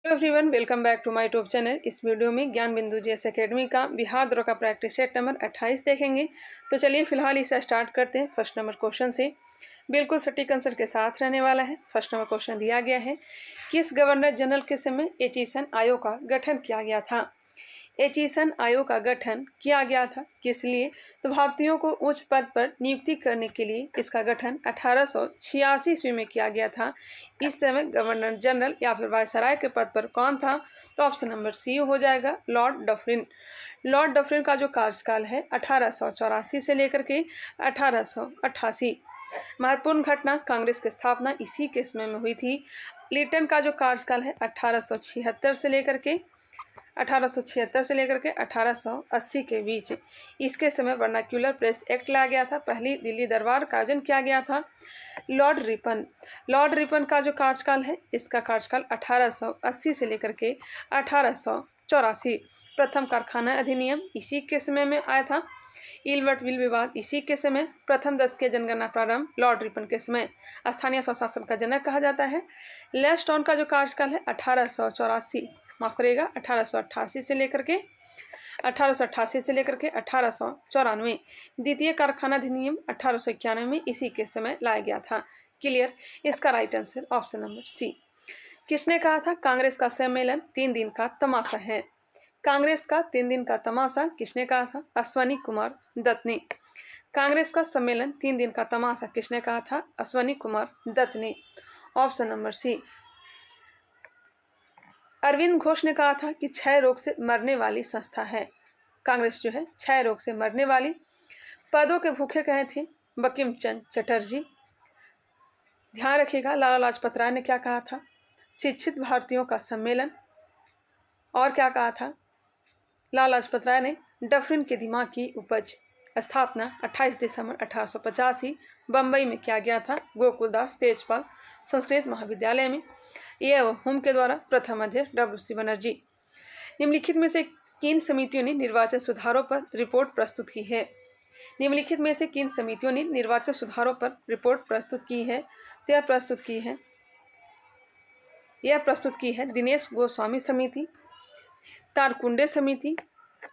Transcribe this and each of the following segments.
Hello everyone, welcome back to my YouTube channel. इस video में ज्ञान बिंदु जीएस एकेडमी का बिहार द्रोह का प्रैक्टिस सेट नंबर 28 देखेंगे। तो चलिए फिलहाल इसे स्टार्ट करते हैं फर्स्ट नंबर क्वेश्चन से। बिल्कुल सटीक आंसर के साथ रहने वाला है। फर्स्ट नंबर क्वेश्चन दिया गया है, किस गवर्नर जनरल के समय एचीसन आयोग का गठन किया गया था। एचीसन आयोग का गठन किया गया था किस लिए? तो भारतीयों को उच्च पद पर नियुक्ति करने के लिए इसका गठन 1886 ईस्वी में किया गया था। इस समय गवर्नर जनरल या फिर वायसराय के पद पर कौन था? तो ऑप्शन नंबर सी हो जाएगा, लॉर्ड डफरिन। लॉर्ड डफरिन का जो कार्यकाल है 1884 से लेकर के 1888। महत्वपूर्ण घटना, कांग्रेस की स्थापना इसी के समय में हुई थी। लिटन का जो कार्यकाल है 1876 से लेकर के 1880 के बीच, इसके समय वर्नाक्यूलर प्रेस एक्ट लाया गया था। पहली दिल्ली दरबार का आयोजन किया गया था। लॉर्ड रिपन का जो कार्यकाल है, इसका कार्यकाल 1880 से लेकर के 1884। प्रथम कारखाना अधिनियम इसी के समय में आया था। इलवर्ट विल विवाद इसी के समय। प्रथम दशकीय जनगणना प्रारंभ लॉर्ड रिपन के समय। स्थानीय स्वशासन का जनक कहा जाता है। लेस्टॉन का जो कार्यकाल है 1888 से लेकर के 1894। द्वितीय कारखाना अधिनियम 1891 में इसी के समय लाया गया था। क्लियर। इसका right answer option number C. किसने कहा था कांग्रेस का सम्मेलन 3 दिन का तमाशा है? कांग्रेस का 3 दिन का तमाशा किसने कहा था? अश्वनी कुमार दत्त ने। कांग्रेस का सम्मेलन 3 दिन का तमाशा किसने कहा था? अश्वनी कुमार दत्त ने। Option number C. Arvind Ghosh ने कहा था कि क्षय रोग से मरने वाली संस्था है। कांग्रेस जो है क्षय रोग से मरने वाली। पदों के भूखे कहे थे बंकिम चंद्र चटर्जी। ध्यान रखिएगा, लाला लाजपत राय ने क्या कहा था? शिक्षित भारतीयों का सम्मेलन। और क्या कहा था? लाला लाजपत राय ने डफरिन के दिमाग की उपज। स्थापना 28 दिसंबर 1885 बम्बई में किया गया था, गोकुलदास तेजपाल संस्कृत महाविद्यालय में। ये हुम के द्वारा प्रथम अध्यक्ष डब्ल्यू.सी. बनर्जी। निम्नलिखित में से किन समितियों ने निर्वाचन सुधारों पर रिपोर्ट प्रस्तुत की है? निम्नलिखित में से किन समितियों ने निर्वाचन सुधारों पर रिपोर्ट प्रस्तुत की है? तो यह प्रस्तुत की है दिनेश गोस्वामी समिति, तारकुंडे समिति,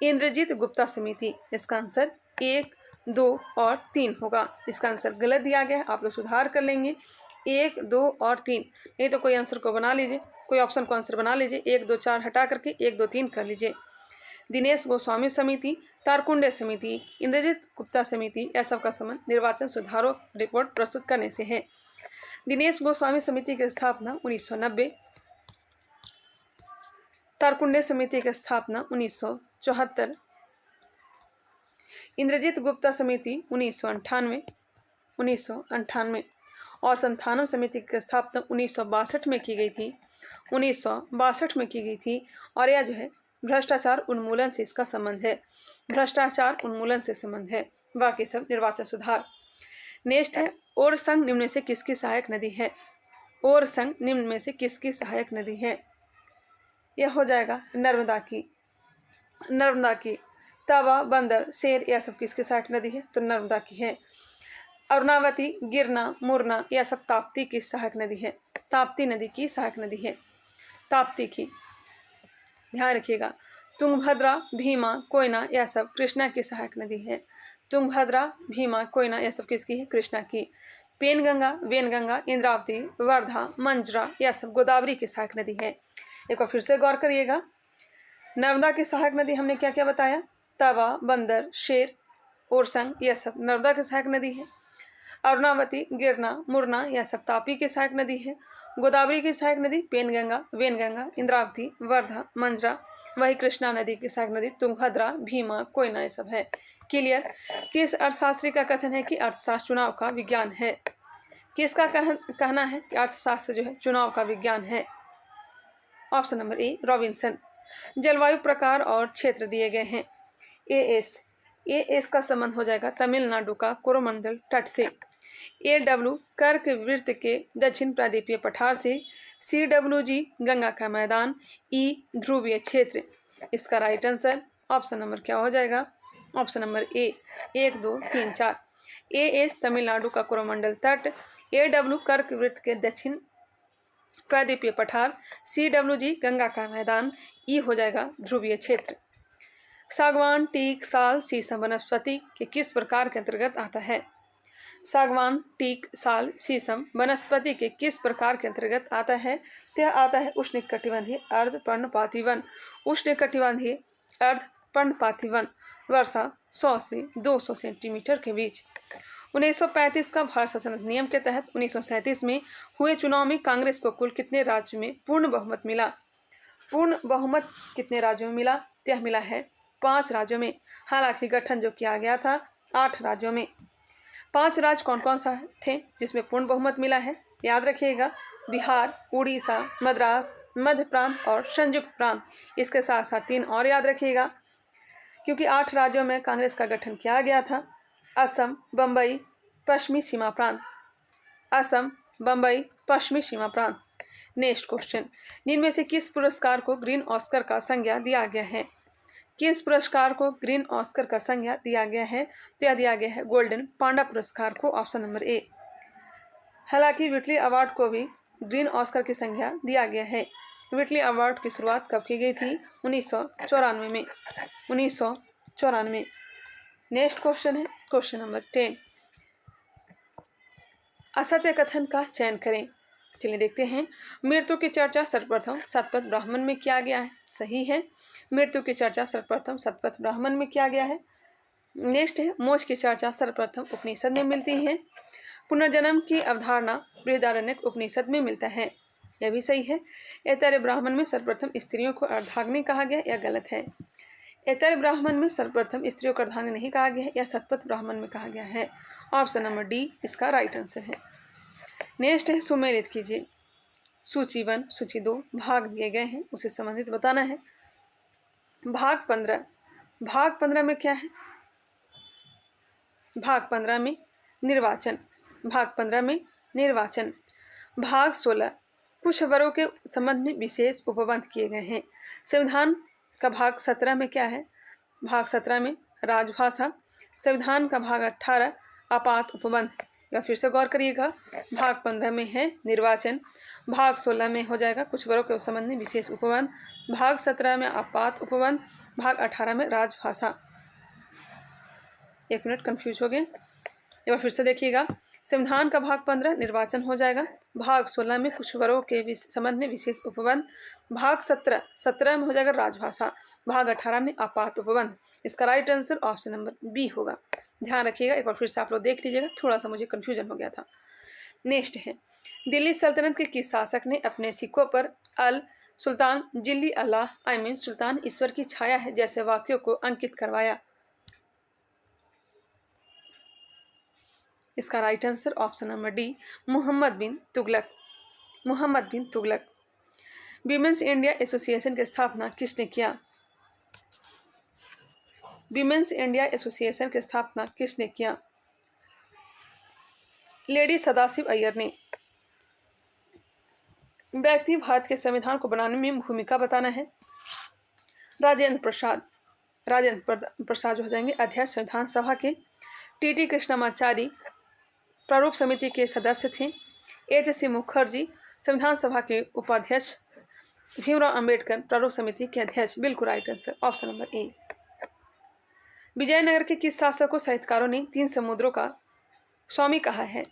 इंद्रजीत गुप्ता समिति। इसका आंसर 1, 2 और 3 होगा। इसका आंसर गलत दिया गया है, आप लोग सुधार कर लेंगे। 1, 2 और 3, नहीं तो कोई आंसर को बना लीजिए, कोई ऑप्शन को आंसर बना लीजिए। 1, 2, 4 हटा करके 1, 2, 3 कर लीजिए। दिनेश गोस्वामी समिति, तारकुंडे समिति, इंद्रजीत गुप्ता समिति, यह सब का संबंध निर्वाचन सुधारों रिपोर्ट प्रस्तुत करने से है। दिनेश गोस्वामी समिति की स्थापना 1990, तारकुंडे समिति की स्थापना 1974, इंद्रजीत गुप्ता समिति 1998 और संथानम समिति की स्थापना 1962 में की गई थी। 1962 में की गई थी। और यह जो है भ्रष्टाचार उन्मूलन से इसका संबंध है। भ्रष्टाचार उन्मूलन से संबंध है, बाकी सब निर्वाचन सुधार। नेक्स्ट है, ओरसंग निम्न में से किसकी सहायक नदी है? ओरसंग निम्न में से किसकी सहायक नदी है? यह हो जाएगा नर्मदा की। तवा, बंदर, शेर, यह सब किसकी सहायक नदी है? तो नर्मदा की है। अरुणावती, गिरना, मुरना, यह सब ताप्ती की सहायक नदी है। ताप्ती नदी की सहायक नदी है, ताप्ती की। ध्यान रखिएगा। तुंगभद्रा, भीमा, कोयना, यह सब कृष्णा की सहायक नदी है। तुंगभद्रा, भीमा, कोयना, यह सब किसकी है? कृष्णा की। पेनगंगा, वेनगंगा, इंद्रावती, वर्धा, मंजरा, यह सब गोदावरी की सहायक नदी है। एक बार फिर से गौर करिएगा। नर्मदा की सहायक नदी हमने क्या क्या बताया? तवा, बंदर, शेर, ओरसंग, यह सब नर्मदा की सहायक नदी है। अरुणावती, गिरना, मुरना, यह सब तापी की सहायक नदी है। गोदावरी की सहायक नदी पेनगंगा, वेनगंगा, इंद्रावती, वर्धा, मंजरा। वही कृष्णा नदी की सहायक नदी तुंगभद्रा, भीमा, कोयना, ये सब है। क्लियर। किस अर्थशास्त्री का कथन है कि अर्थशास्त्र चुनाव का विज्ञान है? किसका कहना है कि अर्थशास्त्र जो है चुनाव का विज्ञान है? ऑप्शन नंबर ए, रॉबिन्सन। जलवायु प्रकार और क्षेत्र दिए गए हैं। एएस का संबंध हो जाएगा तमिलनाडु का कोरोमंडल तट से। AW कर्क वृत्त के दक्षिण प्रायद्वीपीय पठार से। CWG गंगा का मैदान। E ध्रुवीय क्षेत्र। इसका राइट आंसर ऑप्शन नंबर क्या हो जाएगा? ऑप्शन नंबर ए, 1, 2, 3, 4। AS तमिलनाडु का कोरोमंडल तट। AW कर्क वृत्त के दक्षिण प्रायद्वीपीय पठार, CWG गंगा का मैदान, ई हो जाएगा ध्रुवीय क्षेत्र। सागवान, टीक, साल, शीशम वनस्पति के किस प्रकार के अंतर्गत आता है? सागवान, टीक, साल, शीशम वनस्पति के किस प्रकार के अंतर्गत आता है? यह आता है उष्णकटिबंधीय अर्धपर्णपाती वन। उष्णकटिबंधीय अर्धपर्णपाती वन। वर्षा 100 से 200 सेंटीमीटर के बीच। 1935 का भारत शासन अधिनियम के तहत 1937 में हुए चुनाव में कांग्रेस को कुल कितने राज्यों में पूर्ण बहुमत मिला? पूर्ण बहुमत कितने राज्यों में मिला? यह मिला है 5 राज्यों में। हालांकि गठन जो किया गया था 8 राज्यों में। 5 राज्य कौन कौन सा थे जिसमें पूर्ण बहुमत मिला है? याद रखिएगा, बिहार, उड़ीसा, मद्रास, मध्य प्रांत और संयुक्त प्रांत। इसके साथ साथ 3 और याद रखिएगा, क्योंकि 8 राज्यों में कांग्रेस का गठन किया गया था। असम, बम्बई, पश्चिमी सीमा प्रांत। असम, बम्बई, पश्चिमी सीमा प्रांत। नेक्स्ट क्वेश्चन, निम्न में से किस पुरस्कार को ग्रीन ऑस्कर का संज्ञा दिया गया है? किस पुरस्कार को ग्रीन ऑस्कर का संज्ञा दिया गया है? तो यह दिया गया है गोल्डन पांडा पुरस्कार को, ऑप्शन नंबर ए। हालांकि विटली अवार्ड को भी ग्रीन ऑस्कर की संज्ञा दिया गया है। विटली अवार्ड की शुरुआत कब की गई थी? 1994 में। 1994। नेक्स्ट क्वेश्चन है क्वेश्चन नंबर 10। असत्य कथन का चयन करें। चलिए देखते हैं। मृत्यु की चर्चा सर्वप्रथम शतपथ ब्राह्मण में किया गया है, सही है। मृत्यु की चर्चा सर्वप्रथम शतपथ ब्राह्मण में किया गया है। नेक्स्ट है, मोक्ष की चर्चा सर्वप्रथम उपनिषद में मिलती है। पुनर्जन्म की अवधारणा बृहदारण्यक उपनिषद में मिलता है, यह भी सही है। ऐतरेय ब्राह्मण में सर्वप्रथम स्त्रियों को अर्धांगिनी कहा गया, यह गलत है। ऐतरेय ब्राह्मण में सर्वप्रथम स्त्रियों को अर्धांगिनी नहीं कहा गया है, यह शतपथ ब्राह्मण में कहा गया है। ऑप्शन नंबर डी इसका राइट आंसर है। नेक्स्ट है, सुमेलित कीजिए। सूची 1, सूची 2 भाग दिए गए हैं, उसे संबंधित बताना है। भाग 15। भाग 15 में क्या है? भाग 15 में निर्वाचन। भाग 15 में निर्वाचन। भाग 16 कुछ वर्गों के संबंध में विशेष उपबंध किए गए हैं। संविधान का भाग 17 में क्या है? भाग 17 में राजभाषा। संविधान का भाग 18 आपात उपबंध, या फिर से गौर करिएगा। भाग 15 में है निर्वाचन। भाग 16 में हो जाएगा कुछ वर्गों के संबंध में विशेष उपबंध। भाग 17 में आपात उपबंध। भाग 18 में राजभाषा। 1 मिनट कंफ्यूज हो गए, एक बार फिर से देखिएगा। संविधान का भाग 15 निर्वाचन हो जाएगा। भाग 16 में कुछ वर्गों के संबंध में विशेष उपबंध। भाग 17 में हो जाएगा राजभाषा। भाग 18 में आपात उपबंध। इसका right answer option number B होगा। ध्यान रखिएगा, एक बार फिर से आप लोग देख लीजिएगा, थोड़ा सा मुझे कन्फ्यूजन हो गया था। नेक्स्ट है, दिल्ली सल्तनत के किस शासक ने अपने सिक्कों पर अल सुल्तान जिल्ली अल्लाह सुल्तान ईश्वर की छाया है जैसे वाक्यों को अंकित करवाया? इसका right answer option number D Muhammad bin Tughlaq. Muhammad bin Tughlaq. Women's India association की स्थापना किसने किया? विमेंस इंडिया एसोसिएशन की स्थापना किसने किया? लेडी सदाशिव अय्यर ने। व्यक्ति भारत के संविधान को बनाने में भूमिका बताना है। राजेंद्र प्रसाद। राजेंद्र प्रसाद जो हो जाएंगे अध्यक्ष संविधान सभा के। टी कृष्णमाचारी प्रारूप समिति के सदस्य थे। HC मुखर्जी संविधान सभा के उपाध्यक्ष। भीमराव अंबेडकर प्रारूप समिति के अध्यक्ष। बिल्कुल right answer option number A. Vijayanagar के किस शासक को साहित्यकारों ने 3 समुद्रों का स्वामी कहा है?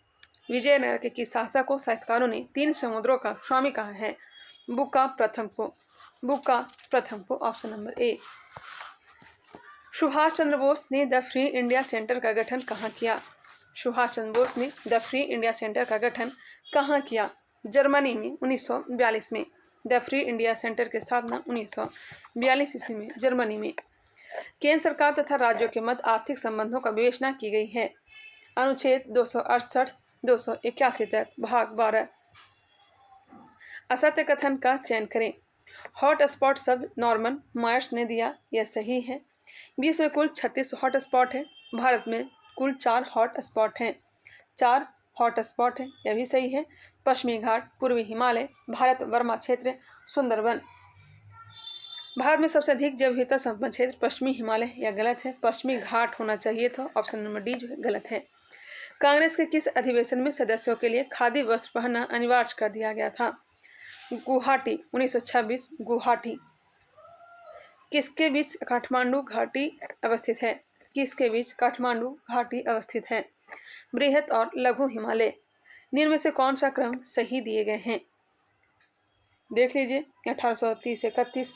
विजयनगर के किस शासक को साहित्यकारों ने 3 समुद्रों का स्वामी कहा है? बुक्का प्रथम को। बुक्का प्रथम को, ऑप्शन नंबर ए। सुभाष चंद्र बोस ने द फ्री इंडिया सेंटर का गठन कहाँ किया? सुभाष चंद्र बोस ने द फ्री इंडिया सेंटर का गठन कहाँ किया? जर्मनी में 1942 में। द फ्री इंडिया सेंटर की स्थापना 1942 ईस्वी में जर्मनी में। केंद्र सरकार तथा राज्यों के मध्य आर्थिक संबंधों का विवेचना की गई है। अनुच्छेद 268 281 तक। भाग 12। असत्य कथन का चयन करें। हॉट स्पॉट शब्द नॉर्मन मायर्स ने दिया, यह सही है। विश्व में कुल 36 हॉट स्पॉट है। भारत में कुल 4 हॉट स्पॉट हैं। 4 हॉट स्पॉट हैं, यह भी सही है। पश्चिमी घाट, पूर्वी हिमालय, भारत वर्मा क्षेत्र, सुंदरवन। भारत में सबसे अधिक जैव विविधता संपन्न क्षेत्र पश्चिमी हिमालय, यह गलत है। पश्चिमी घाट होना चाहिए था, ऑप्शन नंबर डी जो है गलत है। कांग्रेस के किस अधिवेशन में सदस्यों के लिए खादी वस्त्र पहनना अनिवार्य कर दिया गया था? गुवाहाटी 1926 गुवाहाटी। किसके बीच काठमांडू घाटी अवस्थित है? किसके बीच काठमांडू घाटी अवस्थित है? बृहत और लघु हिमालय। निम्न में से कौन सा क्रम सही दिए गए हैं? देख लीजिए। 1830-31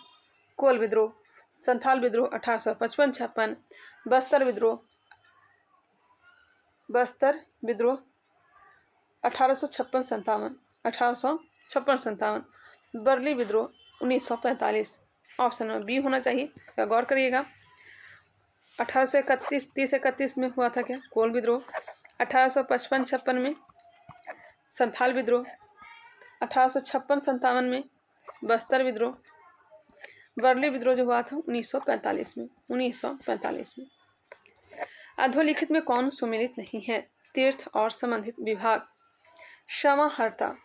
कोल विद्रोह, संथाल विद्रोह 1855-56, बस्तर विद्रोह 1856-57, 1856-57, बर्ली विद्रोह 1945। ऑप्शन नंबर बी होना चाहिए, या गौर करिएगा। 1831 में हुआ था क्या? कोल विद्रोह। 1855-56 में संथाल विद्रोह। 1856-57 में बस्तर विद्रोह। वर्ली विद्रोह जो हुआ था 1945 में। 1945 में। अधोलिखित में कौन सुमेलित नहीं है? तीर्थ और संबंधित विभाग। समाहर्ता।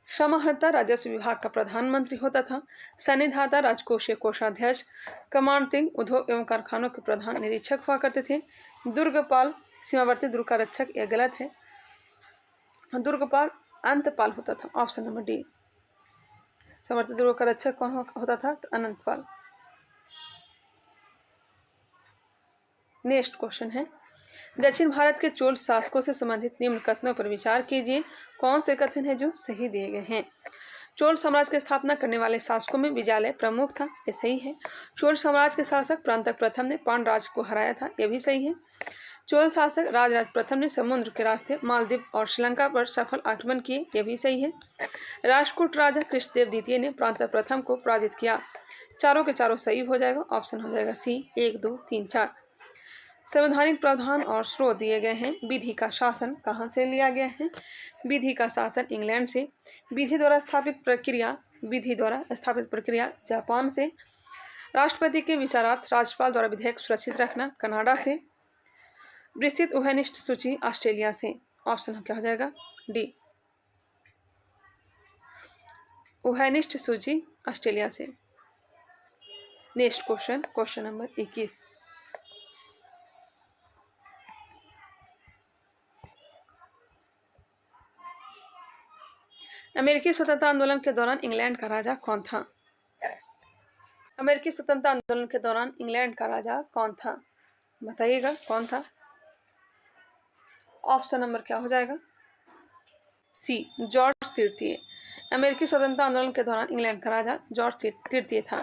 समाहर्ता राजस्व विभाग का प्रधानमंत्री होता था। सन्निधाता राजकोषीय कोषाध्यक्ष। कमांडतिंग उद्योग एवं कारखानों के प्रधान निरीक्षक हुआ करते थे। दुर्गपाल सीमावर्ती दुर्ग का रक्षक, यह गलत है। दुर्गपाल अंतपाल होता था। Option number D. सीमावर्ती दुर्ग का रक्षक कौन होता था? तो अनंतपाल। नेक्स्ट क्वेश्चन है, दक्षिण भारत के चोल शासकों से संबंधित निम्न कथनों पर विचार कीजिए। कौन से कथन है जो सही दिए गए हैं? चोल साम्राज्य की स्थापना करने वाले शासकों में विजयालय प्रमुख था, ये सही है। चोल साम्राज्य के शासक परांतक प्रथम ने पांड्य राज्य को हराया था, यह भी सही है। चोल शासक राजराज प्रथम ने समुद्र के रास्ते मालदीव और श्रीलंका पर सफल आक्रमण किए, यह भी सही है। राष्ट्रकूट राजा कृष्णदेव द्वितीय ने परांतक प्रथम को पराजित किया। चारों के चारों सही हो जाएगा। ऑप्शन हो जाएगा सी 1, 2, 3, 4। संवैधानिक प्रावधान और स्रोत दिए गए हैं। विधि का शासन कहाँ से लिया गया है? विधि का शासन इंग्लैंड से। विधि द्वारा स्थापित प्रक्रिया जापान से। राष्ट्रपति के विचारार्थ राज्यपाल द्वारा विधेयक सुरक्षित रखना कनाडा से। विस्तृत उभयनिष्ठ सूची ऑस्ट्रेलिया से। ऑप्शन क्या हो जाएगा? डी। उभयनिष्ठ सूची ऑस्ट्रेलिया से। Next question, question number 21। अमेरिकी स्वतंत्रता आंदोलन के दौरान इंग्लैंड का राजा कौन था? अमेरिकी स्वतंत्रता आंदोलन के दौरान इंग्लैंड का राजा कौन था? बताइएगा कौन था। ऑप्शन नंबर क्या हो जाएगा? सी, जॉर्ज तृतीय। अमेरिकी स्वतंत्रता आंदोलन के दौरान इंग्लैंड का राजा जॉर्ज तृतीय था।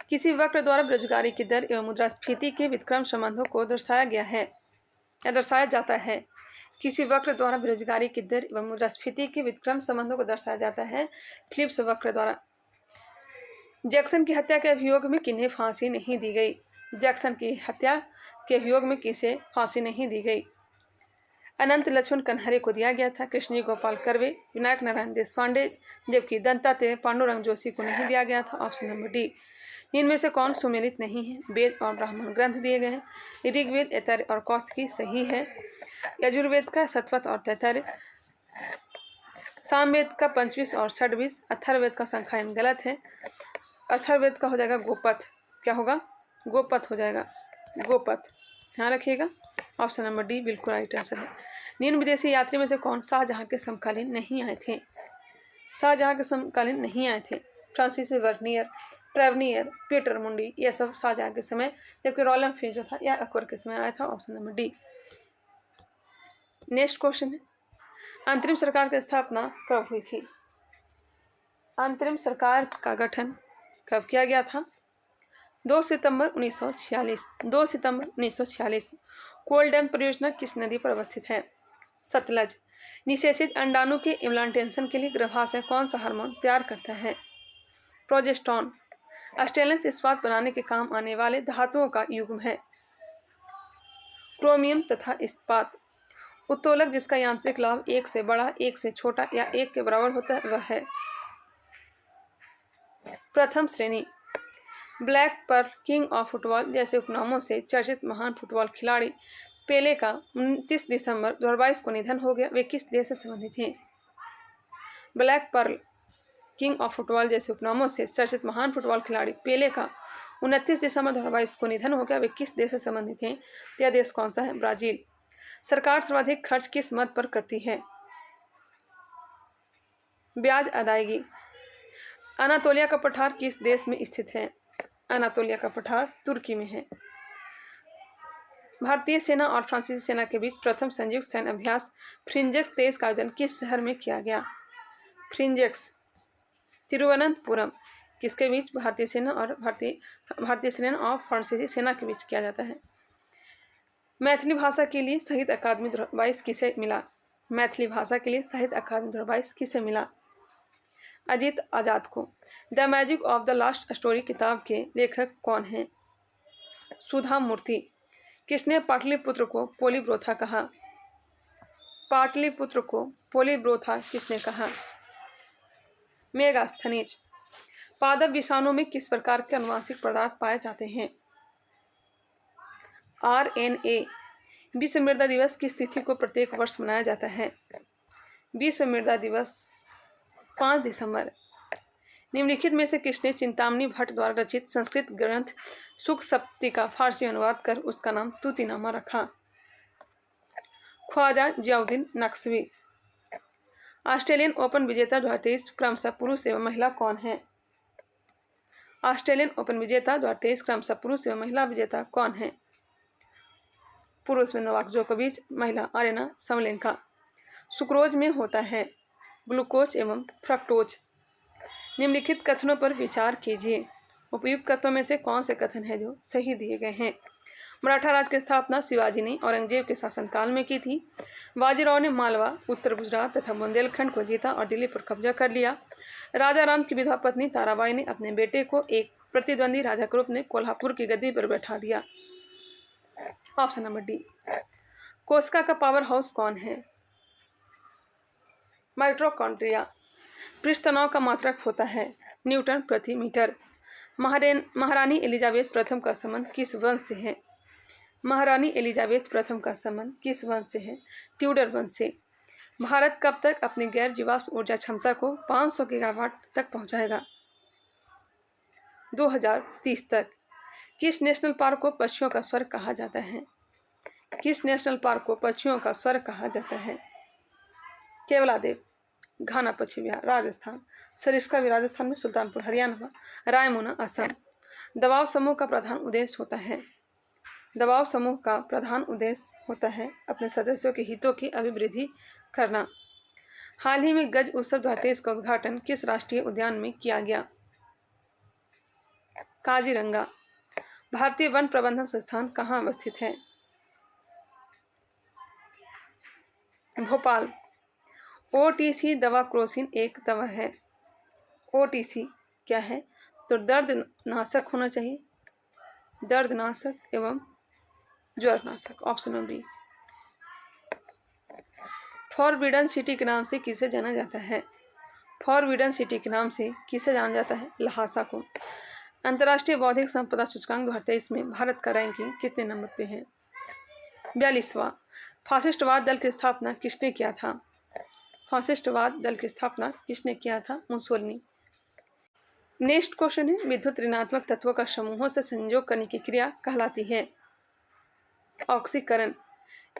किसी वक्र द्वारा बेरोजगारी की दर एवं मुद्रास्फीति के विक्रम संबंधों को दर्शाया गया है या दर्शाया जाता है। किसी वक्र द्वारा बेरोजगारी की दर एवं मुद्रास्फीति के विक्रम संबंधों को दर्शाया जाता है फिलिप्स वक्र द्वारा। जैक्सन की हत्या के अभियोग में किन्हें फांसी नहीं दी गई? जैक्सन की हत्या के अभियोग में किसे फांसी नहीं दी गई? अनंत लक्ष्मण कन्हरे को दिया गया था। कृष्णजी गोपाल कर्वे, विनायक नारायण देशपांडे, जबकि दत्तात्रेय पांडुरंग जोशी को नहीं दिया गया था। Option number D. इनमें से कौन सुमेलित नहीं है? वेद और ब्राह्मण ग्रंथ दिए गए हैं। ऋग्वेद, ऐतरेय और कौस्तुकी सही है। यजुर्वेद का सतपथ और तैतरेय। सामवेद का पंचविश और षड्विश। अथर्ववेद का संख्यायन गलत है। अथर्ववेद का हो जाएगा गोपथ। क्या होगा? गोपथ हो जाएगा। गोपथ, ध्यान रखिएगा। ऑप्शन नंबर डी बिल्कुल राइट आंसर है। निम्न विदेशी यात्री में से कौन शाहजहां के समकालीन नहीं आए थे? शाहजहां के समकालीन नहीं आए थे। फ्रांसिस वर्नियर, ट्रेवनियर, पीटर मुंडी, यह सब शाहजहां के समय, जबकि रॉयल फिंच जो था यह अकबर के समय आया था। Option number D. Next question है, अंतरिम सरकार की स्थापना कब हुई थी? अंतरिम सरकार का गठन कब किया गया था? 2 सितंबर 1946। 2 सितंबर 1946। कोल डैम परियोजना किस नदी पर अवस्थित है? सतलज। निषेचित अंडाणु के इम्प्लांटेशन के लिए गर्भाशय कौन सा हार्मोन तैयार करता है? प्रोजेस्टेरॉन। स्टेनलेस इस्पात बनाने के काम आने वाले धातुओं का युग्म है क्रोमियम तथा इस्पात। उत्तोलक जिसका यांत्रिक लाभ 1 से बड़ा, 1 से छोटा या 1 के बराबर होता है वह है प्रथम श्रेणी। Black pearl, king of football जैसे उपनामों से चर्चित महान फुटबॉल खिलाड़ी पेले का 29 दिसंबर 2022 को निधन हो गया। वे किस देश से संबंधित हैं? Black pearl, king of football जैसे उपनामों से चर्चित महान फुटबॉल खिलाड़ी पेले का 29 दिसंबर 2022 को निधन हो गया। वे किस देश से संबंधित हैं? यह देश कौन सा है? ब्राजील। सरकार सर्वाधिक खर्च किस मद पर करती है? ब्याज अदायगी। अनातोलिया का पठार किस देश में स्थित है? अनातोलिया का पठार तुर्की में है। भारतीय सेना और फ्रांसीसी सेना के बीच प्रथम संयुक्त सैन्य अभ्यास फ्रिंजेक्स 23 का आयोजन किस शहर में किया गया? फ्रिंजेक्स तिरुवनंतपुरम। किसके बीच? भारतीय सेना और फ्रांसीसी सेना के बीच किया जाता है। मैथिली भाषा के लिए साहित्य अकादमी 2022 किसे मिला? मैथिली भाषा के लिए साहित्य अकादमी 2022 किसे मिला? अजीत आजाद को। The magic of the last story किताब के लेखक कौन हैं? सुधा मूर्ति। किसने पाटलिपुत्र को पोलीब्रोथा कहा? पाटलिपुत्र को पोलीब्रोथा किसने कहा? मेगास्थनीज। पादप विषाणु में किस प्रकार के अनुवांशिक पदार्थ पाए जाते हैं? RNA। विश्व मृदा दिवस किस तिथि को प्रत्येक वर्ष मनाया जाता है? विश्व मृदा दिवस 5 दिसंबर। निम्नलिखित में से किसने चिंतामणि भट्ट द्वारा रचित संस्कृत ग्रंथ सुख सप्ती का फारसी अनुवाद कर उसका नाम तूतीनामा रखा? ख्वाजा जियाउद्दीन नक्शवी। ऑस्ट्रेलियन ओपन विजेता 2023 क्रमशः पुरुष एवं महिला कौन है? ऑस्ट्रेलियन ओपन विजेता 2023 क्रमशः पुरुष एवं महिला विजेता कौन है? पुरुष में नोवाक जोकोविच, महिला अरेना साबालेंका। सुक्रोज में होता है ग्लूकोज एवं फ्रक्टोज। निम्नलिखित कथनों पर विचार कीजिए। उपयुक्त कथनों में से कौन से कथन है जो सही दिए गए हैं? मराठा राज की स्थापना शिवाजी ने औरंगजेब के शासनकाल में की थी। बाजीराव ने मालवा, उत्तर गुजरात तथा बुंदेलखंड को जीता और दिल्ली पर कब्जा कर लिया। राजा राम की विधवा पत्नी ताराबाई ने अपने बेटे को एक प्रतिद्वंदी राजा के रूप में कोल्हापुर की गद्दी पर बैठा दिया। Option number D. कोशिका का पावर हाउस कौन है? माइटोकॉन्ड्रिया। पृष्ठ तनाव का मात्रक होता है न्यूटन प्रति मीटर। महारानी एलिजाबेथ प्रथम का संबंध किस वंश से है? महारानी एलिजाबेथ प्रथम का संबंध किस वंश से है? ट्यूडर वंश से। भारत कब तक अपनी गैर जीवाश्म ऊर्जा क्षमता को 500 गीगावाट तक पहुंचाएगा? 2030 तक। किस नेशनल पार्क को पक्षियों का स्वर्ग कहा जाता है? किस नेशनल पार्क को पक्षियों का स्वर्ग कहा जाता है? केवलादेव, घाना पक्षी विहार राजस्थान, सरिस्का भी राजस्थान में, सुल्तानपुर हरियाणा, रायमोना असम। दबाव समूह का प्रधान उद्देश्य होता है? दबाव समूह का प्रधान उद्देश्य होता है अपने सदस्यों के हितों की अभिवृद्धि करना। हाल ही में गज उत्सव 2023 का उद्घाटन किस राष्ट्रीय उद्यान में किया गया? काजीरंगा। भारतीय वन प्रबंधन संस्थान कहाँ अवस्थित है? भोपाल। OTC दवा क्रोसिन एक दवा है। OTC क्या है? तो दर्दनाशक होना चाहिए, दर्दनाशक एवं ज्वरनाशक। Option number B. Forbidden city के नाम से किसे जाना जाता है? फॉरबिडन सिटी के नाम से किसे जाना जाता है? लहासा को। अंतर्राष्ट्रीय बौद्धिक संपदा सूचकांक 2023 में भारत का रैंकिंग कितने नंबर पे है? 42वां। फासिस्टवाद दल की स्थापना किसने किया था? फासिस्टवाद दल की स्थापना किसने किया था? मुसोलिनी। नेक्स्ट क्वेश्चन है, विद्युत ऋणात्मक तत्वों का समूहों से संयोग करने की क्रिया कहलाती है ऑक्सीकरण।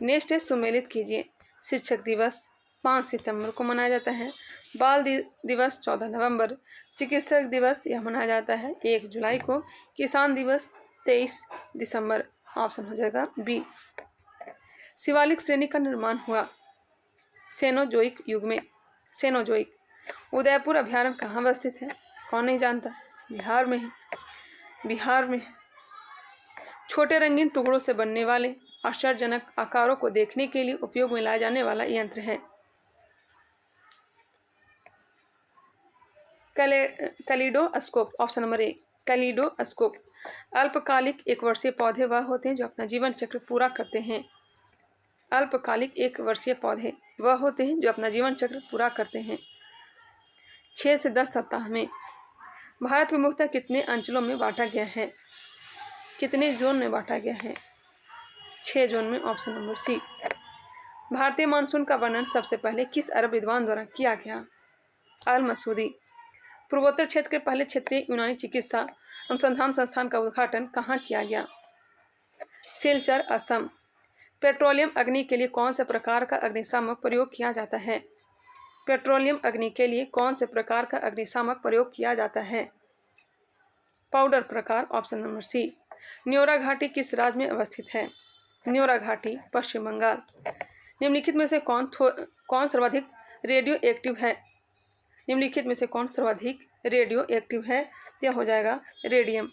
नेक्स्ट है, सुमेलित कीजिए। शिक्षक दिवस 5 सितंबर को मनाया जाता है। बाल दिवस 14 नवंबर। चिकित्सक दिवस यह मनाया जाता है 1 जुलाई को। किसान दिवस 23 दिसंबर। ऑप्शन हो जाएगा बी। शिवालिक श्रेणी का निर्माण हुआ सेनोजोइक युग में। सेनोजोइक। उदयपुर अभ्यारण्य कहाँ अवस्थित है? कौन नहीं जानता? बिहार में है। बिहार में है। छोटे रंगीन टुकड़ों से बनने वाले आश्चर्यजनक आकारों को देखने के लिए उपयोग में लाया जाने वाला यंत्र है कैलिडोस्कोप। ऑप्शन नंबर ए। कैलिडोस्कोप। अल्पकालिक 1 वर्षीय पौधे वह होते हैं जो अपना जीवन चक्र पूरा करते हैं। अल्पकालिक 1 वर्षीय पौधे वह होते हैं जो अपना जीवन चक्र पूरा करते हैं 6 से 10 सप्ताह में। भारत को मुख्यतः कितने अंचलों में बांटा गया है? कितने जोन में बांटा गया है? 6 जोन में। Option number C. भारतीय मानसून का वर्णन सबसे पहले किस अरब विद्वान द्वारा किया गया? अल मसूदी। पूर्वोत्तर क्षेत्र के पहले क्षेत्रीय यूनानी चिकित्सा अनुसंधान संस्थान का उद्घाटन कहाँ किया गया? सिलचर, असम। पेट्रोलियम अग्नि के लिए कौन से प्रकार का अग्निशामक प्रयोग किया जाता है? पेट्रोलियम अग्नि के लिए कौन से प्रकार का अग्निशामक प्रयोग किया जाता है? पाउडर प्रकार, ऑप्शन नंबर सी। न्योरा घाटी किस राज्य में अवस्थित है? न्योरा घाटी पश्चिम बंगाल। निम्नलिखित में से कौन सर्वाधिक रेडियो एक्टिव है? निम्नलिखित में से कौन सर्वाधिक रेडियो एक्टिव है? यह हो जाएगा रेडियम।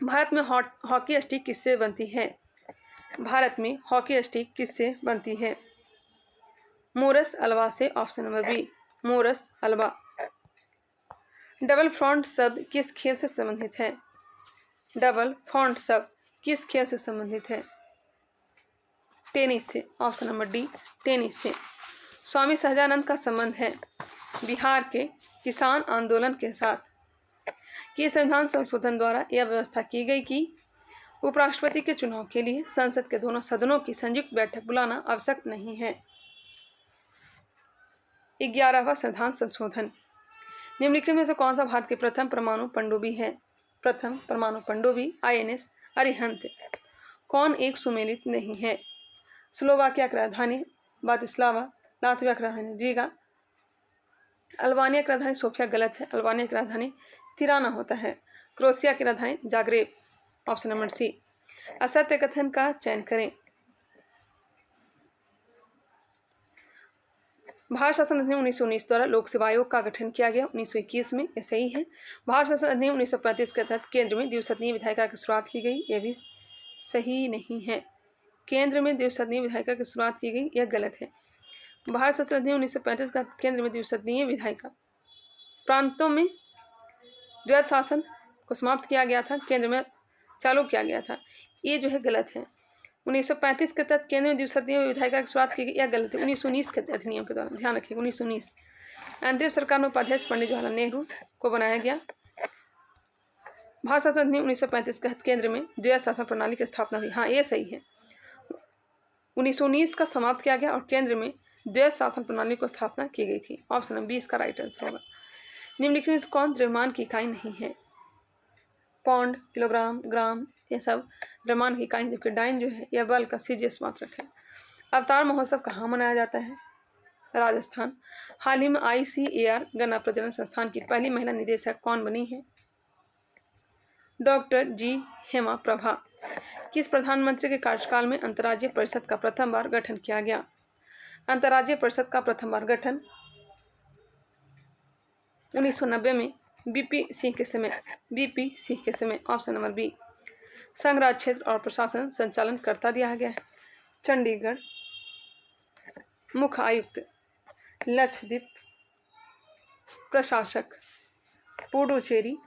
भारत में हॉकी स्टिक किससे बनती है? भारत में हॉकी स्टिक किससे बनती है? मोरस अल्वा से, option number B, Morus alba. Double front शब्द किस खेल से संबंधित है? डबल फ्रंट शब्द किस खेल से संबंधित है? टेनिस से, ऑप्शन नंबर डी, टेनिस से। स्वामी सहजानंद का संबंध है बिहार के किसान आंदोलन के साथ। कि संविधान संशोधन द्वारा यह व्यवस्था की गई कि उपराष्ट्रपति के चुनाव के लिए संसद के दोनों सदनों की संयुक्त बैठक बुलाना आवश्यक नहीं है। 11वां संविधान संशोधन। निम्नलिखित में से कौन सा भारत के प्रथम परमाणु पनडुब्बी है? प्रथम परमाणु पनडुब्बी INS अरिहंत। कौन एक सुमेलित नहीं है? स्लोवाकिया की राजधानी ब्रातिस्लावा, लातविया की राजधानी रीगा, अल्बानिया की राजधानी सोफिया गलत है, अल्बानिया की राजधानी तिराना होता है, क्रोएशिया की राजधानी जाग्रेब, ऑप्शन नंबर सी। असत्य कथन का चयन करें। भारत शासन अधिनियम 1919 द्वारा लोक सेवा आयोग का गठन किया गया 1921 में, यह सही है। भारत शासन अधिनियम 1935 के तहत केंद्र में द्विसदनीय विधायिका की शुरुआत की गई, यह भी सही नहीं है। केंद्र में द्विसदनीय विधायिका की शुरुआत की गई, यह गलत है। भारत शासन अधिनियम 1935 का केंद्र में द्विसदनीय विधायिका प्रांतों में द्वैध शासन को समाप्त किया गया था, केंद्र में चालू किया गया था, ये जो है गलत है। 1935 के तहत केंद्र में द्विसदनीय विधायिका की शुरुआत की गई, यह गलत है। 1919 के अधिनियम के द्वारा, ध्यान रखिएगा 1919। एनडीए सरकार में उपाध्यक्ष पंडित जवाहरलाल नेहरू को बनाया गया। भारत शासन अधिनियम 1935 के तहत केंद्र में द्वैध शासन प्रणाली की स्थापना हुई, हाँ ये सही है। 1919 का समाप्त किया गया और केंद्र में द्वैध शासन प्रणाली को स्थापना की गई थी, ऑप्शन नंबर 20 का राइट आंसर होगा। निम्नलिखित में कौन द्रव्यमान की इकाई नहीं है? पौंड, किलोग्राम, ग्राम, ये सब द्रव्यमान की इकाई, जबकि डाइन जो है यह बल का सीजीएस मात्रक है। अवतार महोत्सव कहाँ मनाया जाता है? राजस्थान। हाल ही में ICAR गन्ना प्रजनन संस्थान की पहली महिला निदेशक कौन बनी है? डॉक्टर जी हेमा प्रभा। किस प्रधानमंत्री के कार्यकाल में अंतर्राज्यीय परिषद का प्रथम बार गठन किया गया? अंतर्राज्यीय परिषद का प्रथम बार गठन 1990 में BP सिंह के समय, ऑप्शन नंबर बी। संघ राज्य क्षेत्र और प्रशासन संचालन करता दिया गया है चंडीगढ़। मुख्य आयुक्त लक्षद्वीप, प्रशासक पुडुचेरी,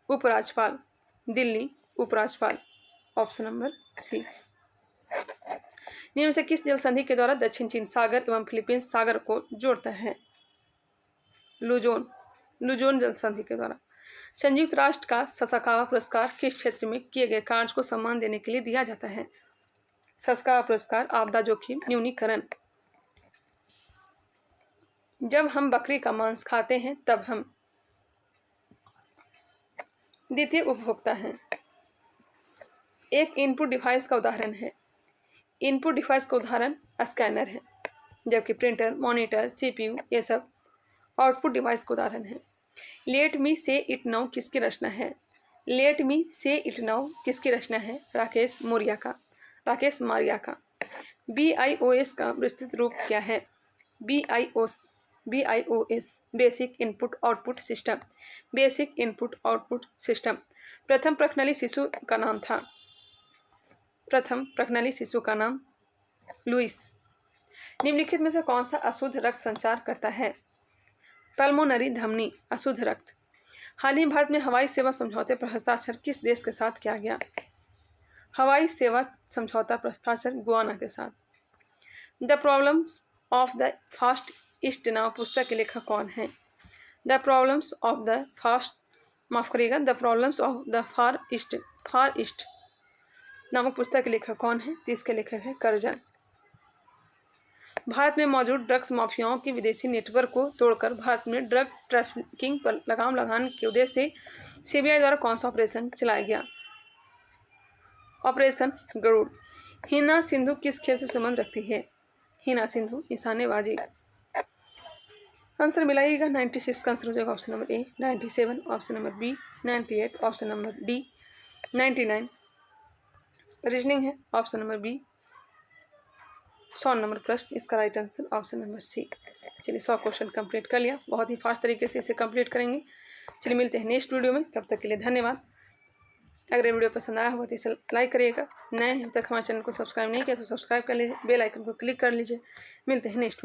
उपराज्यपाल दिल्ली उपराज्यपाल, ऑप्शन नंबर सी। निम्न से किस जल संधि के द्वारा दक्षिण चीन सागर एवं फिलीपींस सागर को जोड़ता है? लुजोन जल संधि के द्वारा। संयुक्त राष्ट्र का ससाकावा पुरस्कार किस क्षेत्र में किए गए कार्य को सम्मान देने के लिए दिया जाता है? ससाकावा पुरस्कार आपदा जोखिम न्यूनीकरण। जब हम बकरी का मांस खाते हैं तब हम द्वितीय उपभोक्ता हैं। एक इनपुट डिवाइस का उदाहरण है। इनपुट डिवाइस का उदाहरण स्कैनर है, जबकि प्रिंटर, मॉनिटर, CPU ये सब आउटपुट डिवाइस का उदाहरण है। लेट मी से इट नाउ किसकी रचना है? लेट मी से इट नाउ किसकी रचना है? राकेश मौर्य का। BIOS का विस्तृत रूप क्या है? BIOS basic input output system. प्रथम प्रणाली शिशु का नाम लुइस। निम्नलिखित में से कौन सा अशुद्ध रक्त संचार करता है? पल्मोनरी धमनी, अशुद्ध रक्त। हाल ही भारत में हवाई सेवा समझौते पर हस्ताक्षर किस देश के साथ किया गया? हवाई सेवा समझौता पर हस्ताक्षर गुआना के साथ। The problems of the fast east नाम पुस्तक के लेखक कौन है? The problems of the far east नामक पुस्तक के लेखक कौन है? तो इसके लेखक है करजन। भारत में मौजूद ड्रग्स माफियाओं के विदेशी नेटवर्क को तोड़कर भारत में ड्रग ट्रैफिकिंग पर लगाम लगाने के उद्देश्य से CBI द्वारा कौन सा ऑपरेशन चलाया गया? ऑपरेशन गरुड़। हिना सिंधु किस खेल से संबंध रखती है? हिना सिंधु निशानेबाजी। आंसर मिलाइएगा। 96 का आंसर हो जाएगा option number A. 97 option number B. 98 option number D. 99 reasoning है ऑप्शन नंबर बी। 100 नंबर प्रश्न, इसका right answer option number C. चलिए 100 क्वेश्चन कंप्लीट कर लिया, बहुत ही फास्ट तरीके से इसे कंप्लीट करेंगे। चलिए मिलते हैं नेक्स्ट वीडियो में, तब तक के लिए धन्यवाद। अगर ये वीडियो पसंद आया होगा तो इसे लाइक करिएगा। नए हैं अब तक हमारे चैनल को सब्सक्राइब नहीं किया तो सब्सक्राइब कर लीजिए, बेल आइकन को क्लिक कर लीजिए। मिलते हैं नेक्स्ट वीडियो।